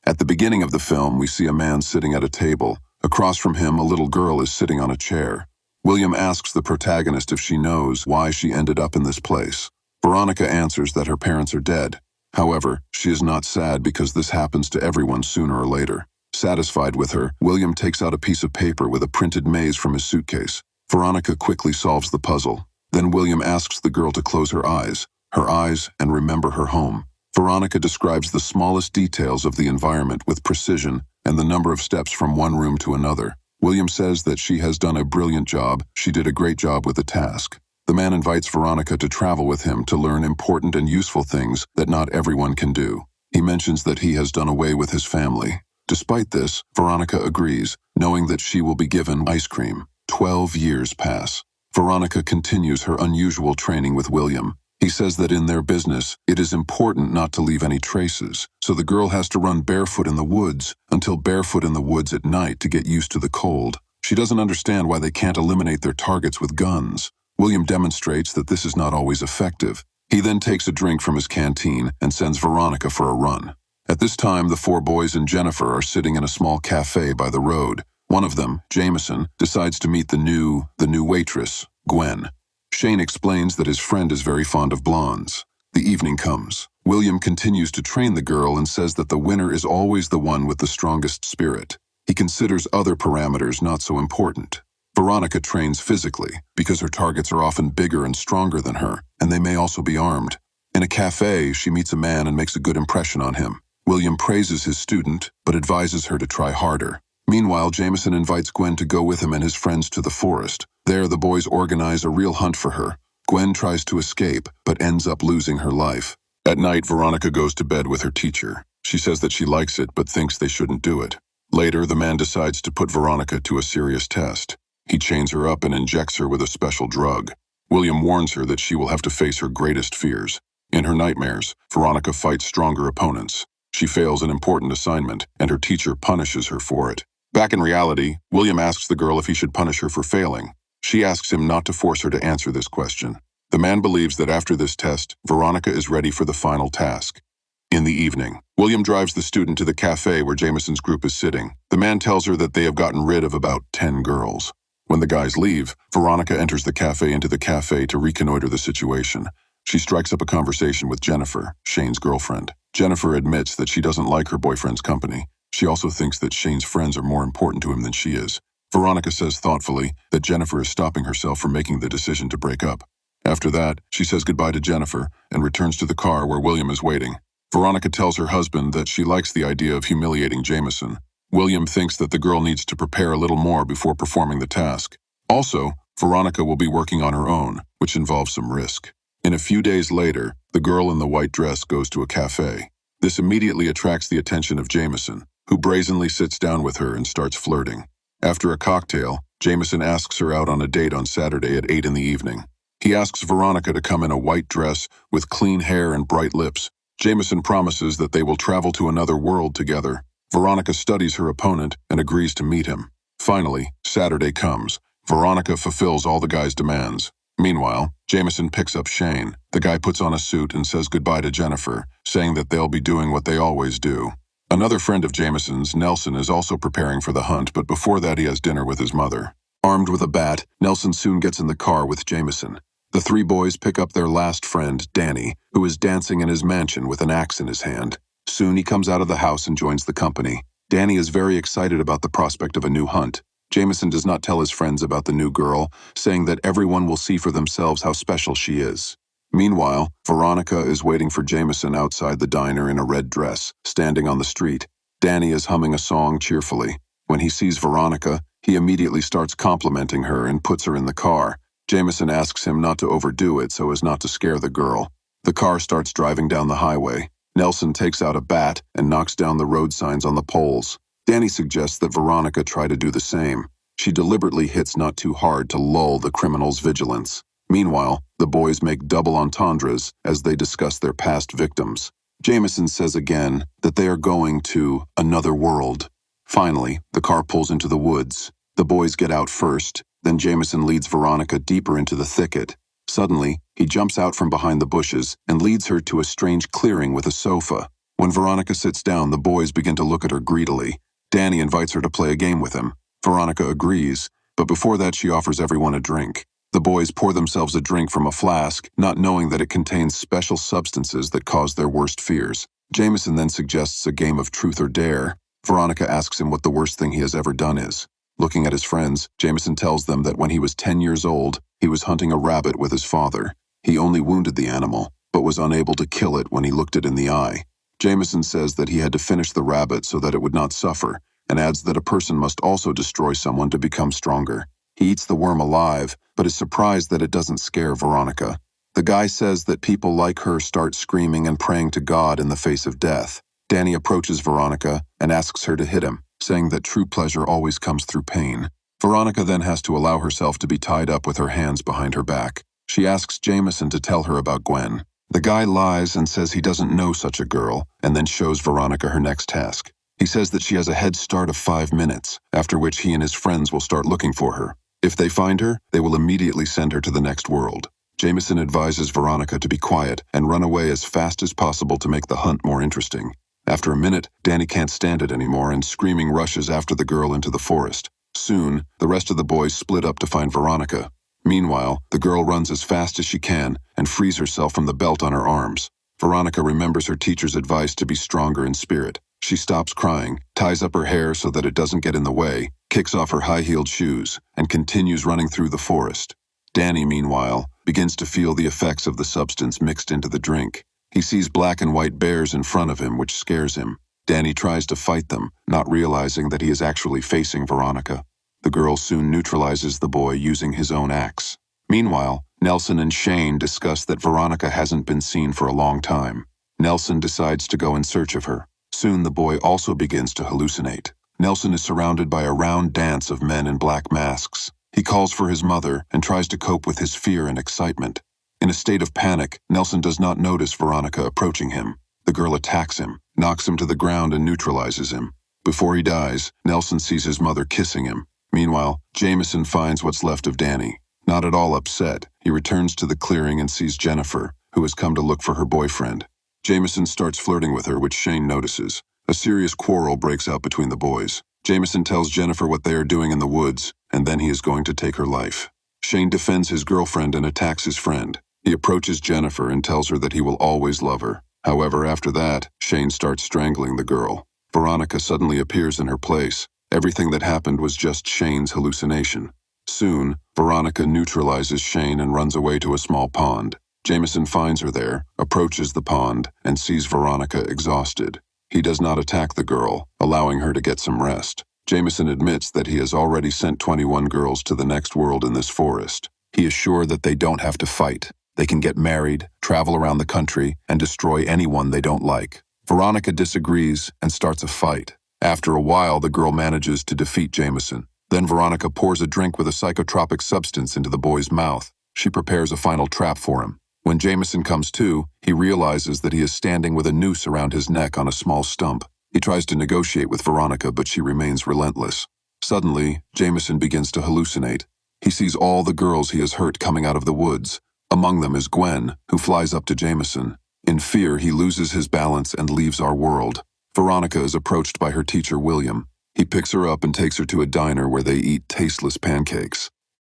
At the beginning of the film, we see a man sitting at a table. Across from him, a little girl is sitting on a chair. William asks the protagonist if she knows why she ended up in this place. Veronica answers that her parents are dead. However, she is not sad because this happens to everyone sooner or later. Satisfied with her, William takes out a piece of paper with a printed maze from his suitcase. Veronica quickly solves the puzzle. Then William asks the girl to close her eyes, and remember her home. Veronica describes the smallest details of the environment with precision and the number of steps from one room to another. William says that she has done a brilliant job. She did a great job with the task. The man invites Veronica to travel with him to learn important and useful things that not everyone can do. He mentions that he has done away with his family. Despite this, Veronica agrees, knowing that she will be given ice cream. 12 years pass. Veronica continues her unusual training with William. He says that in their business, it is important not to leave any traces, so the girl has to run barefoot in the woods until barefoot in the woods at night to get used to the cold. She doesn't understand why they can't eliminate their targets with guns. William demonstrates that this is not always effective. He then takes a drink from his canteen and sends Veronica for a run. At this time, the 4 boys and Jennifer are sitting in a small cafe by the road. One of them, Jameson, decides to meet the new waitress, Gwen. Shane explains that his friend is very fond of blondes. The evening comes. William continues to train the girl and says that the winner is always the one with the strongest spirit. He considers other parameters not so important. Veronica trains physically because her targets are often bigger and stronger than her, and they may also be armed. In a cafe, she meets a man and makes a good impression on him. William praises his student, but advises her to try harder. Meanwhile, Jameson invites Gwen to go with him and his friends to the forest. There, the boys organize a real hunt for her. Gwen tries to escape, but ends up losing her life. At night, Veronica goes to bed with her teacher. She says that she likes it, but thinks they shouldn't do it. Later, the man decides to put Veronica to a serious test. He chains her up and injects her with a special drug. William warns her that she will have to face her greatest fears. In her nightmares, Veronica fights stronger opponents. She fails an important assignment, and her teacher punishes her for it. Back in reality, William asks the girl if he should punish her for failing. She asks him not to force her to answer this question. The man believes that after this test, Veronica is ready for the final task. In the evening, William drives the student to the cafe where Jameson's group is sitting. The man tells her that they have gotten rid of about 10 girls. When the guys leave, Veronica enters the cafe to reconnoiter the situation. She strikes up a conversation with Jennifer, Shane's girlfriend. Jennifer admits that she doesn't like her boyfriend's company. She also thinks that Shane's friends are more important to him than she is. Veronica says thoughtfully that Jennifer is stopping herself from making the decision to break up. After that, she says goodbye to Jennifer and returns to the car where William is waiting. Veronica tells her husband that she likes the idea of humiliating Jameson. William thinks that the girl needs to prepare a little more before performing the task. Also, Veronica will be working on her own, which involves some risk. In a few days later, the girl in the white dress goes to a cafe. This immediately attracts the attention of Jameson, who brazenly sits down with her and starts flirting. After a cocktail, Jameson asks her out on a date on Saturday at 8 in the evening. He asks Veronica to come in a white dress with clean hair and bright lips. Jameson promises that they will travel to another world together. Veronica studies her opponent and agrees to meet him. Finally, Saturday comes. Veronica fulfills all the guy's demands. Meanwhile, Jameson picks up Shane. The guy puts on a suit and says goodbye to Jennifer, saying that they'll be doing what they always do. Another friend of Jameson's, Nelson, is also preparing for the hunt, but before that he has dinner with his mother. Armed with a bat, Nelson soon gets in the car with Jameson. The 3 boys pick up their last friend, Danny, who is dancing in his mansion with an axe in his hand. Soon he comes out of the house and joins the company. Danny is very excited about the prospect of a new hunt. Jameson does not tell his friends about the new girl, saying that everyone will see for themselves how special she is. Meanwhile, Veronica is waiting for Jameson outside the diner in a red dress, standing on the street. Danny is humming a song cheerfully. When he sees Veronica, he immediately starts complimenting her and puts her in the car. Jameson asks him not to overdo it so as not to scare the girl. The car starts driving down the highway. Nelson takes out a bat and knocks down the road signs on the poles. Danny suggests that Veronica try to do the same. She deliberately hits not too hard to lull the criminal's vigilance. Meanwhile, the boys make double entendres as they discuss their past victims. Jameson says again that they are going to another world. Finally, the car pulls into the woods. The boys get out first, then Jameson leads Veronica deeper into the thicket. Suddenly, he jumps out from behind the bushes and leads her to a strange clearing with a sofa. When Veronica sits down, the boys begin to look at her greedily. Danny invites her to play a game with him. Veronica agrees, but before that she offers everyone a drink. The boys pour themselves a drink from a flask, not knowing that it contains special substances that cause their worst fears. Jameson then suggests a game of truth or dare. Veronica asks him what the worst thing he has ever done is. Looking at his friends, Jameson tells them that when he was 10 years old, he was hunting a rabbit with his father. He only wounded the animal, but was unable to kill it when he looked it in the eye. Jameson says that he had to finish the rabbit so that it would not suffer, and adds that a person must also destroy someone to become stronger. He eats the worm alive, but is surprised that it doesn't scare Veronica. The guy says that people like her start screaming and praying to God in the face of death. Danny approaches Veronica and asks her to hit him, saying that true pleasure always comes through pain. Veronica then has to allow herself to be tied up with her hands behind her back. She asks Jameson to tell her about Gwen. The guy lies and says he doesn't know such a girl, and then shows Veronica her next task. He says that she has a head start of 5 minutes, after which he and his friends will start looking for her. If they find her, they will immediately send her to the next world. Jameson advises Veronica to be quiet and run away as fast as possible to make the hunt more interesting. After a minute, Danny can't stand it anymore and screaming rushes after the girl into the forest. Soon, the rest of the boys split up to find Veronica. Meanwhile, the girl runs as fast as she can and frees herself from the belt on her arms. Veronica remembers her teacher's advice to be stronger in spirit. She stops crying, ties up her hair so that it doesn't get in the way, kicks off her high-heeled shoes, and continues running through the forest. Danny, meanwhile, begins to feel the effects of the substance mixed into the drink. He sees black and white bears in front of him, which scares him. Danny tries to fight them, not realizing that he is actually facing Veronica. The girl soon neutralizes the boy using his own axe. Meanwhile, Nelson and Shane discuss that Veronica hasn't been seen for a long time. Nelson decides to go in search of her. Soon the boy also begins to hallucinate. Nelson is surrounded by a round dance of men in black masks. He calls for his mother and tries to cope with his fear and excitement. In a state of panic, Nelson does not notice Veronica approaching him. The girl attacks him, knocks him to the ground and neutralizes him. Before he dies, Nelson sees his mother kissing him. Meanwhile, Jameson finds what's left of Danny. Not at all upset, he returns to the clearing and sees Jennifer, who has come to look for her boyfriend. Jameson starts flirting with her, which Shane notices. A serious quarrel breaks out between the boys. Jameson tells Jennifer what they are doing in the woods, and then he is going to take her life. Shane defends his girlfriend and attacks his friend. He approaches Jennifer and tells her that he will always love her. However, after that, Shane starts strangling the girl. Veronica suddenly appears in her place. Everything that happened was just Shane's hallucination. Soon, Veronica neutralizes Shane and runs away to a small pond. Jameson finds her there, approaches the pond, and sees Veronica exhausted. He does not attack the girl, allowing her to get some rest. Jameson admits that he has already sent 21 girls to the next world in this forest. He is sure that they don't have to fight. They can get married, travel around the country, and destroy anyone they don't like. Veronica disagrees and starts a fight. After a while, the girl manages to defeat Jameson. Then Veronica pours a drink with a psychotropic substance into the boy's mouth. She prepares a final trap for him. When Jameson comes to, he realizes that he is standing with a noose around his neck on a small stump. He tries to negotiate with Veronica, but she remains relentless. Suddenly, Jameson begins to hallucinate. He sees all the girls he has hurt coming out of the woods. Among them is Gwen, who flies up to Jameson. In fear, he loses his balance and leaves our world. Veronica is approached by her teacher, William. He picks her up and takes her to a diner where they eat tasteless pancakes.